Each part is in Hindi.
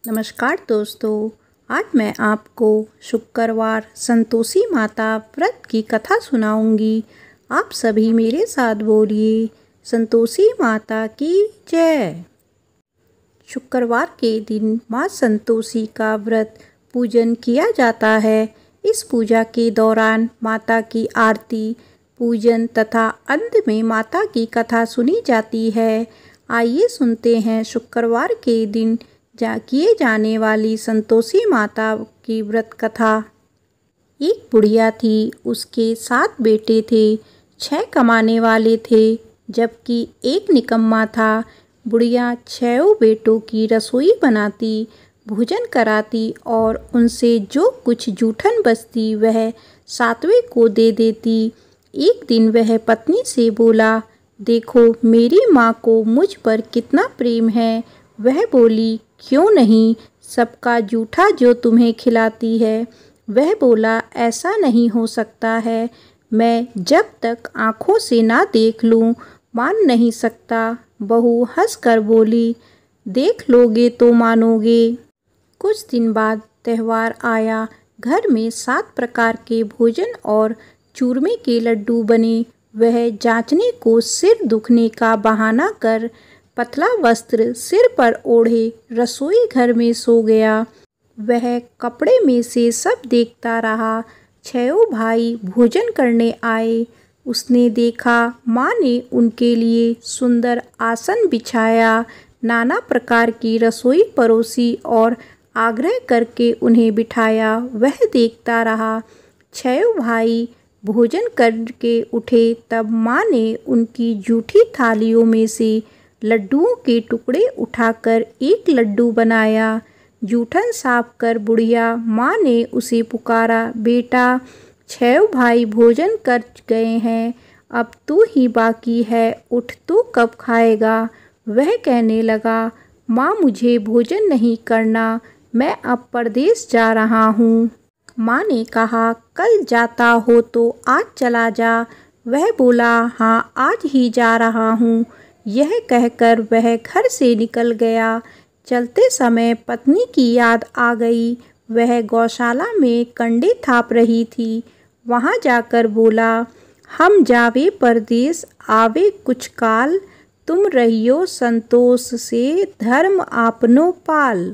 नमस्कार दोस्तों, आज मैं आपको शुक्रवार संतोषी माता व्रत की कथा सुनाऊंगी। आप सभी मेरे साथ बोलिए, संतोषी माता की जय। शुक्रवार के दिन माँ संतोषी का व्रत पूजन किया जाता है। इस पूजा के दौरान माता की आरती, पूजन तथा अंत में माता की कथा सुनी जाती है। आइए सुनते हैं शुक्रवार के दिन किए जाने वाली संतोषी माता की व्रत कथा। एक बुढ़िया थी, उसके 7 बेटे थे। 6 कमाने वाले थे, जबकि एक निकम्मा था। बुढ़िया 6 बेटों की रसोई बनाती, भोजन कराती और उनसे जो कुछ जूठन बचती वह 7वें को दे देती। एक दिन वह पत्नी से बोला, देखो मेरी माँ को मुझ पर कितना प्रेम है। वह बोली, क्यों नहीं, सबका जूठा जो तुम्हें खिलाती है। वह बोला, ऐसा नहीं हो सकता है, मैं जब तक आँखों से ना देख लूँ मान नहीं सकता। बहू हंसकर बोली, देख लोगे तो मानोगे। कुछ दिन बाद त्यौहार आया। घर में 7 प्रकार के भोजन और चूरमे के लड्डू बने। वह जांचने को सिर दुखने का बहाना कर पतला वस्त्र सिर पर ओढ़े रसोई घर में सो गया। वह कपड़े में से सब देखता रहा। 6 भाई भोजन करने आए। उसने देखा माँ ने उनके लिए सुंदर आसन बिछाया, नाना प्रकार की रसोई परोसी और आग्रह करके उन्हें बिठाया। वह देखता रहा। 6 भाई भोजन करके उठे तब माँ ने उनकी जूठी थालियों में से लड्डुओं के टुकड़े उठाकर एक लड्डू बनाया। जूठन साफ कर बुढ़िया माँ ने उसे पुकारा, बेटा 6 भाई भोजन कर गए हैं, अब तू ही बाकी है, उठ तू कब खाएगा। वह कहने लगा, माँ मुझे भोजन नहीं करना, मैं अब परदेश जा रहा हूँ। माँ ने कहा, कल जाता हो तो आज चला जा। वह बोला, हाँ आज ही जा रहा हूँ। यह कहकर वह घर से निकल गया। चलते समय पत्नी की याद आ गई। वह गौशाला में कंडे थाप रही थी। वहाँ जाकर बोला, हम जावे परदेश आवे कुछ काल, तुम रहियो संतोष से धर्म आपनो पाल।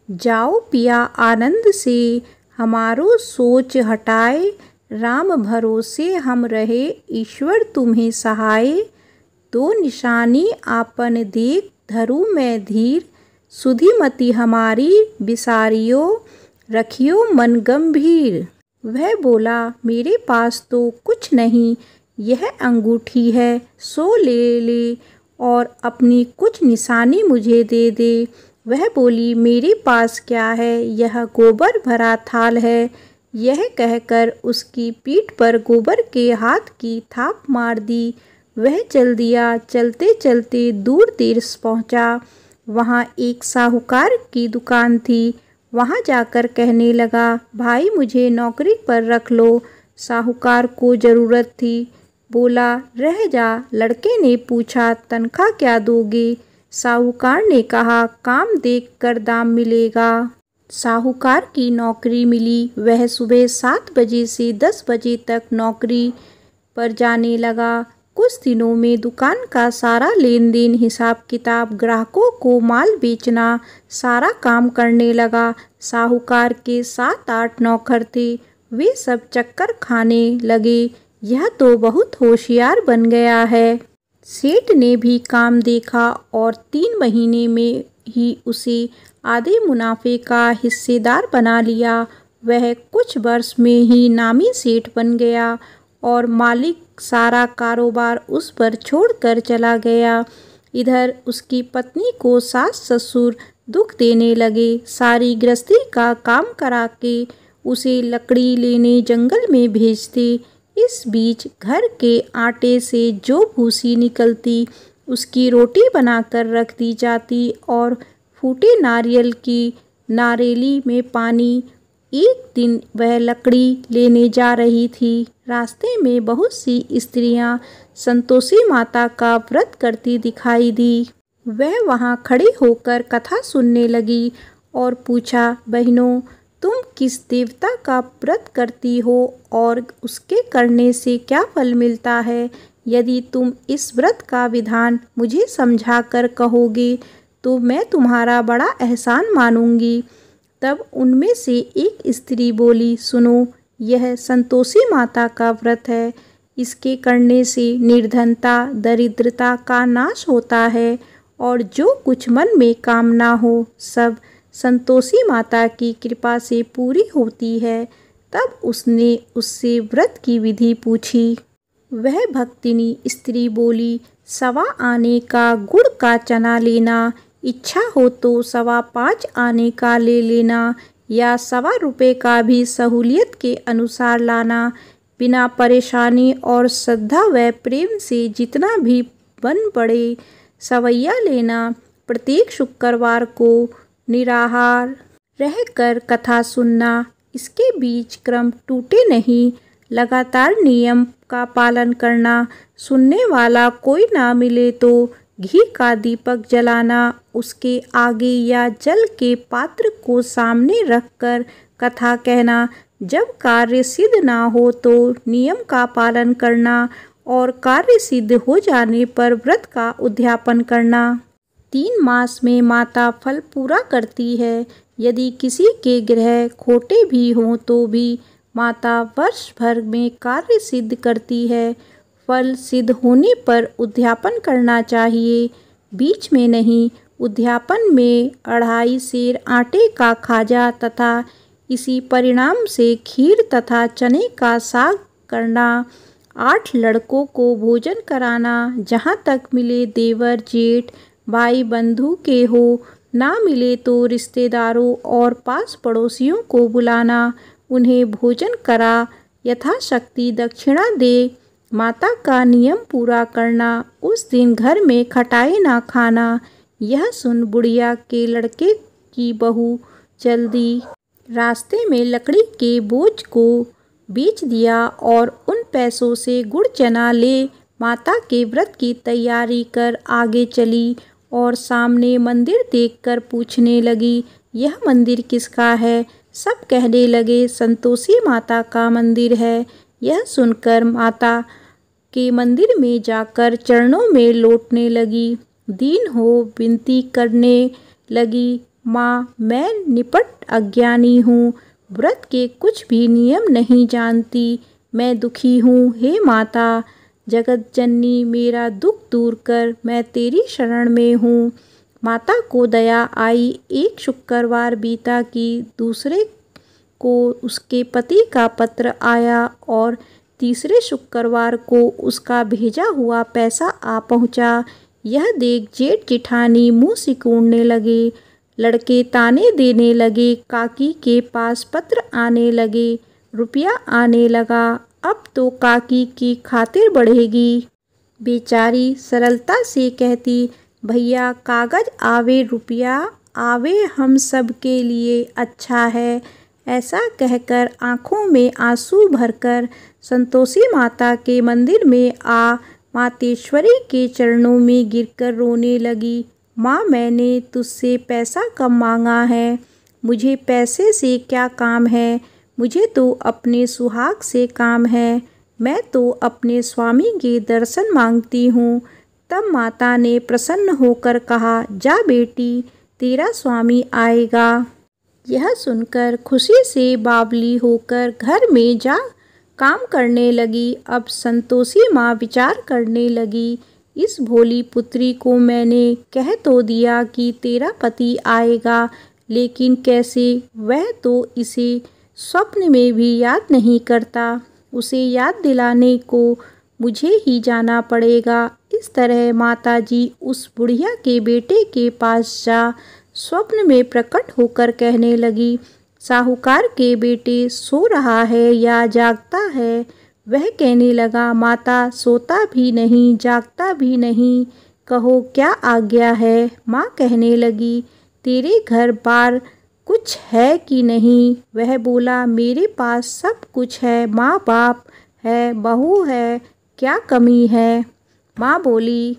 जाओ पिया आनंद से हमारो सोच हटाए, राम भरोसे हम रहे ईश्वर तुम्हें सहाय। 2 निशानी आपन देख धरू मैं धीर, सुधीमती हमारी बिसारियो रखियो मन गंभीर। वह बोला, मेरे पास तो कुछ नहीं, यह अंगूठी है, सो ले ले और अपनी कुछ निशानी मुझे दे दे। वह बोली, मेरे पास क्या है, यह गोबर भरा थाल है। यह कहकर उसकी पीठ पर गोबर के हाथ की थाप मार दी। वह चल दिया। चलते चलते दूर देश पहुँचा। वहाँ एक साहूकार की दुकान थी। वहाँ जाकर कहने लगा, भाई मुझे नौकरी पर रख लो। साहूकार को ज़रूरत थी। बोला, रह जा। लड़के ने पूछा, तनख्वाह क्या दोगे। साहूकार ने कहा, काम देख कर दाम मिलेगा। साहूकार की नौकरी मिली। वह सुबह 7 बजे से 10 बजे तक नौकरी पर जाने लगा। कुछ दिनों में दुकान का सारा लेन देन, हिसाब किताब, ग्राहकों को माल बेचना, सारा काम करने लगा। साहूकार के 7-8 नौकर थे। वे सब चक्कर खाने लगे, यह तो बहुत होशियार बन गया है। सेठ ने भी काम देखा और 3 महीने में ही उसे आधे मुनाफे का हिस्सेदार बना लिया। वह कुछ वर्ष में ही नामी सेठ बन गया और मालिक सारा कारोबार उस पर छोड़कर चला गया। इधर उसकी पत्नी को सास ससुर दुख देने लगे। सारी गृहस्थी का काम करा के उसे लकड़ी लेने जंगल में भेजते। इस बीच घर के आटे से जो भूसी निकलती उसकी रोटी बनाकर रख दी जाती और फूटे नारियल की नारेली में पानी। एक दिन वह लकड़ी लेने जा रही थी। रास्ते में बहुत सी स्त्रियां संतोषी माता का व्रत करती दिखाई दी। वह वहां खड़ी होकर कथा सुनने लगी और पूछा, बहनों, तुम किस देवता का व्रत करती हो और उसके करने से क्या फल मिलता है? यदि तुम इस व्रत का विधान मुझे समझा कर कहोगे तो मैं तुम्हारा बड़ा एहसान मानूंगी। तब उनमें से एक स्त्री बोली, सुनो, यह संतोषी माता का व्रत है। इसके करने से निर्धनता, दरिद्रता का नाश होता है और जो कुछ मन में कामना हो सब संतोषी माता की कृपा से पूरी होती है। तब उसने उससे व्रत की विधि पूछी। वह भक्तिनी स्त्री बोली, 1.25 आने का गुड़ का चना लेना, इच्छा हो तो 5.25 आने का ले लेना या 1.25 रुपये का भी सहूलियत के अनुसार लाना। बिना परेशानी और श्रद्धा व प्रेम से जितना भी बन पड़े सवैया लेना। प्रत्येक शुक्रवार को निराहार रहकर कथा सुनना। इसके बीच क्रम टूटे नहीं, लगातार नियम का पालन करना। सुनने वाला कोई ना मिले तो घी का दीपक जलाना, उसके आगे या जल के पात्र को सामने रखकर कथा कहना। जब कार्य सिद्ध ना हो तो नियम का पालन करना और कार्य सिद्ध हो जाने पर व्रत का उद्यापन करना। 3 मास में माता फल पूरा करती है। यदि किसी के ग्रह खोटे भी हों तो भी माता वर्ष भर में कार्य सिद्ध करती है। फल सिद्ध होने पर उद्यापन करना चाहिए, बीच में नहीं। उद्यापन में 2.5 सेर आटे का खाजा तथा इसी परिणाम से खीर तथा चने का साग करना। 8 लड़कों को भोजन कराना। जहाँ तक मिले देवर जेठ भाई बंधु के हो, ना मिले तो रिश्तेदारों और पास पड़ोसियों को बुलाना, उन्हें भोजन करा, यथाशक्ति दक्षिणा दे। माता का नियम पूरा करना। उस दिन घर में खटाई ना खाना। यह सुन बुढ़िया के लड़के की बहू जल्दी रास्ते में लकड़ी के बोझ को बेच दिया और उन पैसों से गुड़ चना ले माता के व्रत की तैयारी कर आगे चली और सामने मंदिर देखकर पूछने लगी, यह मंदिर किसका है? सब कहने लगे, संतोषी माता का मंदिर है। यह सुनकर माता के मंदिर में जाकर चरणों में लौटने लगी। दीन हो विनती करने लगी, माँ, मैं निपट अज्ञानी हूँ, व्रत के कुछ भी नियम नहीं जानती, मैं दुखी हूँ। हे माता जगत जननी, मेरा दुख दूर कर, मैं तेरी शरण में हूँ। माता को दया आई। एक शुक्रवार बीता कि दूसरे को उसके पति का पत्र आया और तीसरे शुक्रवार को उसका भेजा हुआ पैसा आ पहुँचा। यह देख जेठ जेठानी मुँह सिकोड़ने लगे। लड़के ताने देने लगे। काकी के पास पत्र आने लगे, रुपया आने लगा। अब तो काकी की खातिर बढ़ेगी। बेचारी सरलता से कहती, भैया कागज आवे रुपया आवे, हम सब के लिए अच्छा है। ऐसा कहकर आँखों में आंसू भरकर संतोषी माता के मंदिर में आ मातेश्वरी के चरणों में गिरकर रोने लगी। माँ, मैंने तुझसे पैसा कम मांगा है, मुझे पैसे से क्या काम है, मुझे तो अपने सुहाग से काम है, मैं तो अपने स्वामी के दर्शन मांगती हूँ। तब माता ने प्रसन्न होकर कहा, जा बेटी, तेरा स्वामी आएगा। यह सुनकर खुशी से बावली होकर घर में जा काम करने लगी। अब संतोषी माँ विचार करने लगी, इस भोली पुत्री को मैंने कह तो दिया कि तेरा पति आएगा, लेकिन कैसे? वह तो इसे स्वप्न में भी याद नहीं करता। उसे याद दिलाने को मुझे ही जाना पड़ेगा। इस तरह माताजी उस बुढ़िया के बेटे के पास जा स्वप्न में प्रकट होकर कहने लगी, साहूकार के बेटे सो रहा है या जागता है? वह कहने लगा, माता सोता भी नहीं जागता भी नहीं, कहो क्या आज्ञा है? माँ कहने लगी, तेरे घर बार कुछ है कि नहीं? वह बोला, मेरे पास सब कुछ है, माँ बाप है, बहू है, क्या कमी है? माँ बोली,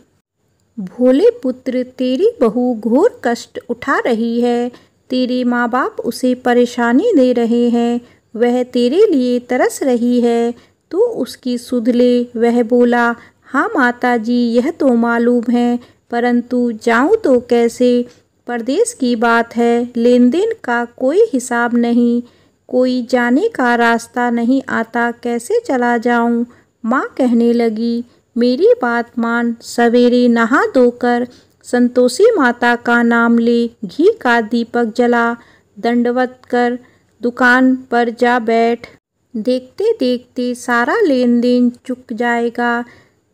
भोले पुत्र, तेरी बहू घोर कष्ट उठा रही है, तेरे माँ बाप उसे परेशानी दे रहे हैं, वह तेरे लिए तरस रही है, तू उसकी सुध ले। वह बोला, हाँ माता जी, यह तो मालूम है, परंतु जाऊँ तो कैसे? परदेश की बात है, लेन देन का कोई हिसाब नहीं, कोई जाने का रास्ता नहीं आता, कैसे चला जाऊँ? माँ कहने लगी, मेरी बात मान, सवेरे नहा धोकर संतोषी माता का नाम ले, घी का दीपक जला, दंडवत कर, दुकान पर जा बैठ। देखते देखते सारा लेन देन चुक जाएगा,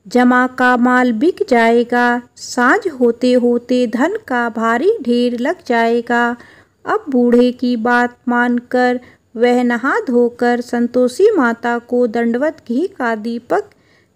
जमा का माल बिक जाएगा, साँझ होते होते धन का भारी ढेर लग जाएगा। अब बूढ़े की बात मानकर वह नहा धोकर संतोषी माता को दंडवत घी का दीपक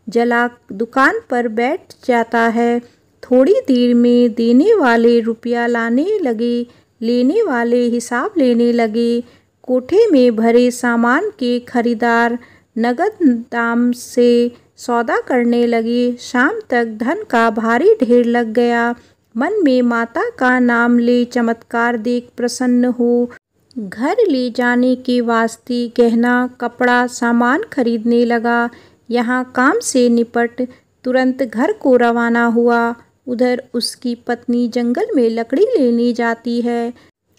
जला दुकान पर बैठ जाता है। थोड़ी देर में देने वाले रुपया लाने लगे, लेने वाले हिसाब लेने लगे। कोठे में भरे सामान के खरीदार नगद दाम से सौदा करने लगे। शाम तक धन का भारी ढेर लग गया। मन में माता का नाम ले चमत्कार देख प्रसन्न हो घर ले जाने के वास्ते गहना कपड़ा सामान खरीदने लगा। यहाँ काम से निपट तुरंत घर को रवाना हुआ। उधर उसकी पत्नी जंगल में लकड़ी लेने जाती है।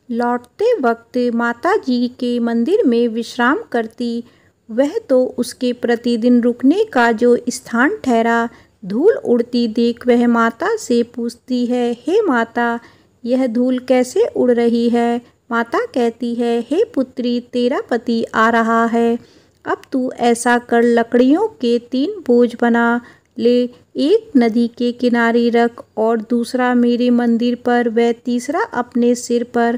लौटते वक्त माता जी के मंदिर में विश्राम करती। वह तो उसके प्रतिदिन रुकने का जो स्थान ठहरा। धूल उड़ती देख वह माता से पूछती है, हे माता, यह धूल कैसे उड़ रही है? माता कहती है, हे पुत्री, तेरा पति आ रहा है। अब तू ऐसा कर, लकड़ियों के 3 बोझ बना ले, एक नदी के किनारे रख और दूसरा मेरे मंदिर पर व तीसरा अपने सिर पर।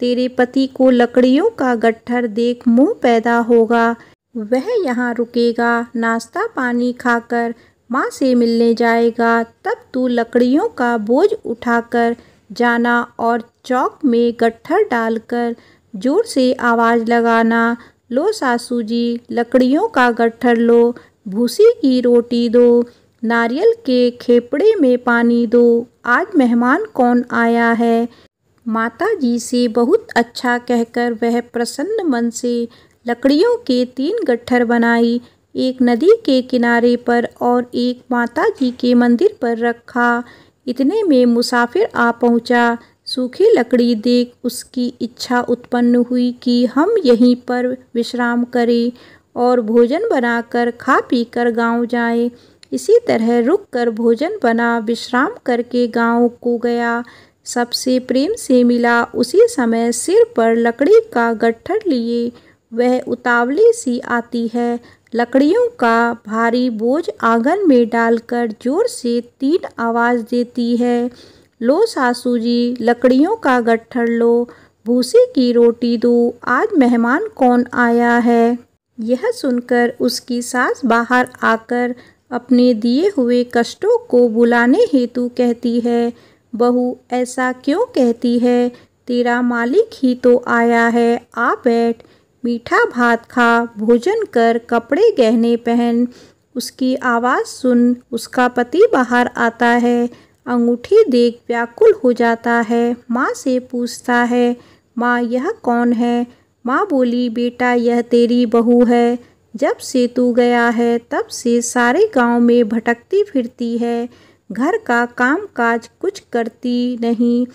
तेरे पति को लकड़ियों का गट्ठर देख मोह पैदा होगा। वह यहाँ रुकेगा, नाश्ता पानी खाकर माँ से मिलने जाएगा। तब तू लकड़ियों का बोझ उठाकर जाना और चौक में गट्ठर डालकर जोर से आवाज़ लगाना, लो सासू जी, लकड़ियों का गट्ठर लो, भूसी की रोटी दो, नारियल के खेपड़े में पानी दो, आज मेहमान कौन आया है? माता जी से बहुत अच्छा कहकर वह प्रसन्न मन से लकड़ियों के 3 गट्ठर बनाई। एक नदी के किनारे पर और एक माता जी के मंदिर पर रखा। इतने में मुसाफिर आ पहुँचा। सूखी लकड़ी देख उसकी इच्छा उत्पन्न हुई कि हम यहीं पर विश्राम करें और भोजन बनाकर खा पीकर गांव जाएं। इसी तरह रुककर भोजन बना, विश्राम करके गांव को गया। सबसे प्रेम से मिला। उसी समय सिर पर लकड़ी का गट्ठर लिए वह उतावली सी आती है। लकड़ियों का भारी बोझ आंगन में डालकर जोर से 3 आवाज़ देती है, लो सासू जी, लकड़ियों का गट्ठर लो, भूसी की रोटी दो, आज मेहमान कौन आया है? यह सुनकर उसकी सास बाहर आकर अपने दिए हुए कष्टों को बुलाने हेतु कहती है, बहू ऐसा क्यों कहती है? तेरा मालिक ही तो आया है, आ बैठ, मीठा भात खा, भोजन कर, कपड़े गहने पहन। उसकी आवाज़ सुन उसका पति बाहर आता है। अंगूठी देख व्याकुल हो जाता है। माँ से पूछता है, माँ यह कौन है? माँ बोली, बेटा यह तेरी बहू है। जब से तू गया है तब से सारे गांव में भटकती फिरती है, घर का काम काज कुछ करती नहीं,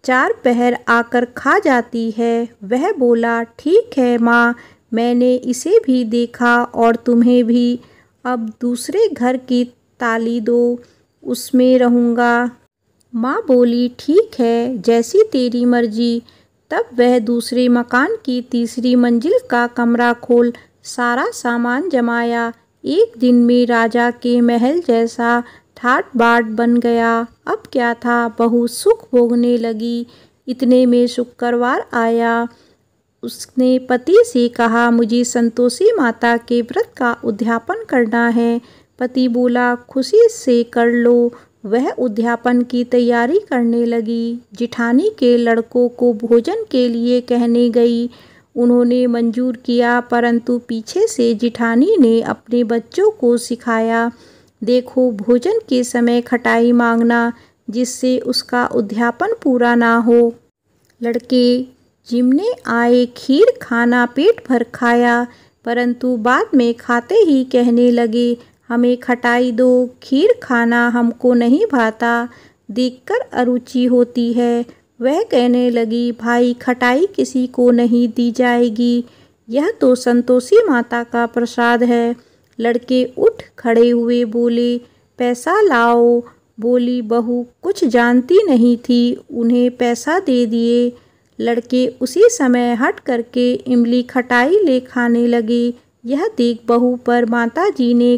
4 पहर आकर खा जाती है। वह बोला, ठीक है माँ, मैंने इसे भी देखा और तुम्हें भी। अब दूसरे घर की ताली दो, उसमें रहूँगा। माँ बोली, ठीक है, जैसी तेरी मर्जी। तब वह दूसरे मकान की तीसरी मंजिल का कमरा खोल सारा सामान जमाया। एक दिन में राजा के महल जैसा ठाट बाट बन गया। अब क्या था, बहू सुख भोगने लगी। इतने में शुक्रवार आया। उसने पति से कहा, मुझे संतोषी माता के व्रत का उद्यापन करना है। पति बोला, खुशी से कर लो। वह उद्यापन की तैयारी करने लगी। जिठानी के लड़कों को भोजन के लिए कहने गई। उन्होंने मंजूर किया, परंतु पीछे से जिठानी ने अपने बच्चों को सिखाया, देखो भोजन के समय खटाई मांगना, जिससे उसका उद्यापन पूरा ना हो। लड़के जिमने आए खीर खाना पेट भर खाया, परंतु बाद में खाते ही कहने लगे, हमें खटाई दो, खीर खाना हमको नहीं भाता, देखकर अरुचि होती है। वह कहने लगी, भाई खटाई किसी को नहीं दी जाएगी, यह तो संतोषी माता का प्रसाद है। लड़के उठ खड़े हुए बोले, पैसा लाओ। बोली बहू कुछ जानती नहीं थी, उन्हें पैसा दे दिए। लड़के उसी समय हट करके इमली खटाई ले खाने लगे। यह देख बहू पर माताजी ने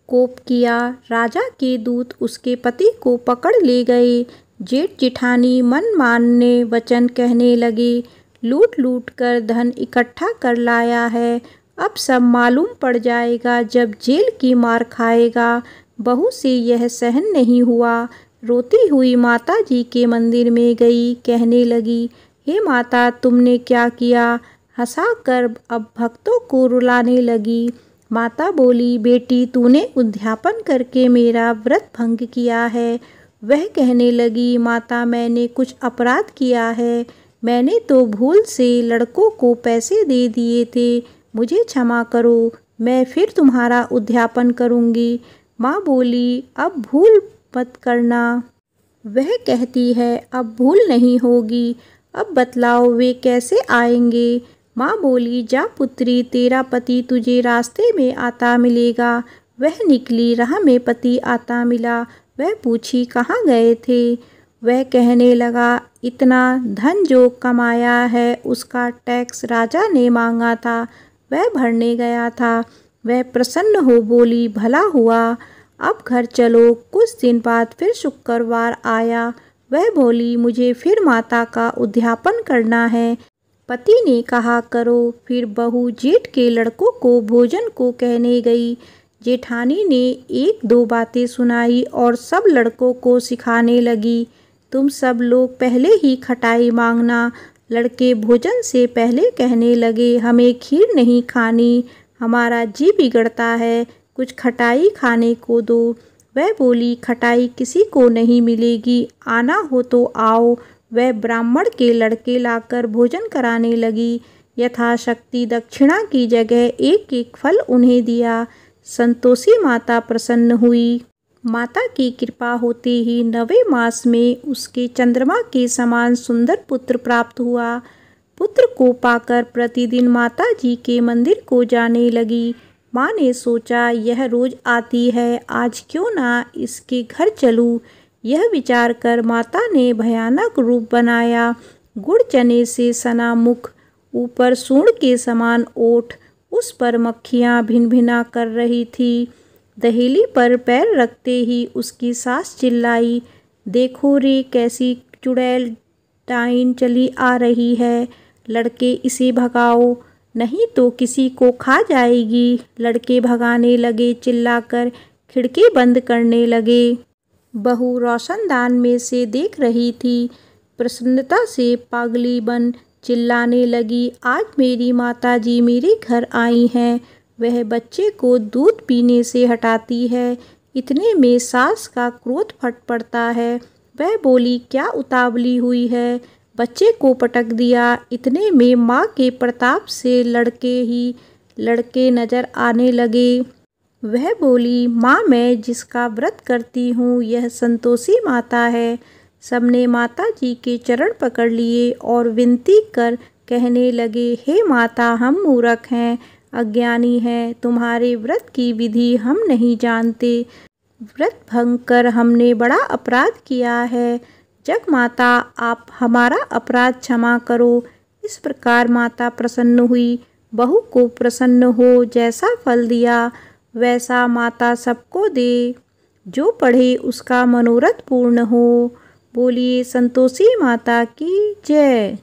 कोप किया। राजा के दूत उसके पति को पकड़ ले गए। जेठ जिठानी मन मानने वचन कहने लगे, लूट लूट कर धन इकट्ठा कर लाया है, अब सब मालूम पड़ जाएगा जब जेल की मार खाएगा। बहू से यह सहन नहीं हुआ। रोती हुई माताजी के मंदिर में गई, कहने लगी, हे माता तुमने क्या किया? हंसाकर अब भक्तों को रुलाने लगी। माता बोली, बेटी तूने उद्यापन करके मेरा व्रत भंग किया है। वह कहने लगी, माता मैंने कुछ अपराध किया है, मैंने तो भूल से लड़कों को पैसे दे दिए थे, मुझे क्षमा करो, मैं फिर तुम्हारा उद्यापन करूँगी। माँ बोली, अब भूल मत करना। वह कहती है, अब भूल नहीं होगी, अब बतलाओ वे कैसे आएंगे? माँ बोली, जा पुत्री, तेरा पति तुझे रास्ते में आता मिलेगा। वह निकली, राह में पति आता मिला। वह पूछी, कहाँ गए थे? वह कहने लगा, इतना धन जो कमाया है उसका टैक्स राजा ने मांगा था, वह भरने गया था। वह प्रसन्न हो बोली, भला हुआ, अब घर चलो। कुछ दिन बाद फिर शुक्रवार आया। वह बोली, मुझे फिर माता का उद्यापन करना है। पति ने कहा, करो। फिर बहू जेठ के लड़कों को भोजन को कहने गई। जेठानी ने एक दो बातें सुनाई और सब लड़कों को सिखाने लगी, तुम सब लोग पहले ही खटाई मांगना। लड़के भोजन से पहले कहने लगे, हमें खीर नहीं खानी, हमारा जी बिगड़ता है, कुछ खटाई खाने को दो। वह बोली, खटाई किसी को नहीं मिलेगी, आना हो तो आओ। वह ब्राह्मण के लड़के लाकर भोजन कराने लगी। यथाशक्ति दक्षिणा की जगह एक एक फल उन्हें दिया। संतोषी माता प्रसन्न हुई। माता की कृपा होते ही 9वें मास में उसके चंद्रमा के समान सुंदर पुत्र प्राप्त हुआ। पुत्र को पाकर प्रतिदिन माता जी के मंदिर को जाने लगी। माँ ने सोचा, यह रोज आती है, आज क्यों ना इसके घर चलूँ। यह विचार कर माता ने भयानक रूप बनाया। गुड़ चने से सना मुख, ऊपर सूंड के समान ओठ, उस पर मक्खियाँ भिनभिना कर रही थी। दहेली पर पैर रखते ही उसकी सास चिल्लाई, देखो रे कैसी चुड़ैल डाइन चली आ रही है, लड़के इसे भगाओ, नहीं तो किसी को खा जाएगी। लड़के भगाने लगे, चिल्लाकर खिड़की बंद करने लगे। बहू रोशनदान में से देख रही थी। प्रसन्नता से पागली बन चिल्लाने लगी, आज मेरी माताजी मेरे घर आई हैं। वह बच्चे को दूध पीने से हटाती है। इतने में सास का क्रोध फट पड़ता है। वह बोली, क्या उतावली हुई है, बच्चे को पटक दिया। इतने में माँ के प्रताप से लड़के नजर आने लगे। वह बोली, माँ मैं जिसका व्रत करती हूँ यह संतोषी माता है। सबने माता जी के चरण पकड़ लिए और विनती कर कहने लगे, हे माता हम मूर्ख हैं, अज्ञानी हैं, तुम्हारे व्रत की विधि हम नहीं जानते। व्रत भंग कर हमने बड़ा अपराध किया है। जग माता आप हमारा अपराध क्षमा करो। इस प्रकार माता प्रसन्न हुई। बहू को प्रसन्न हो जैसा फल दिया वैसा माता सबको दे। जो पढ़े उसका मनोरथ पूर्ण हो। बोलिए संतोषी माता की जय।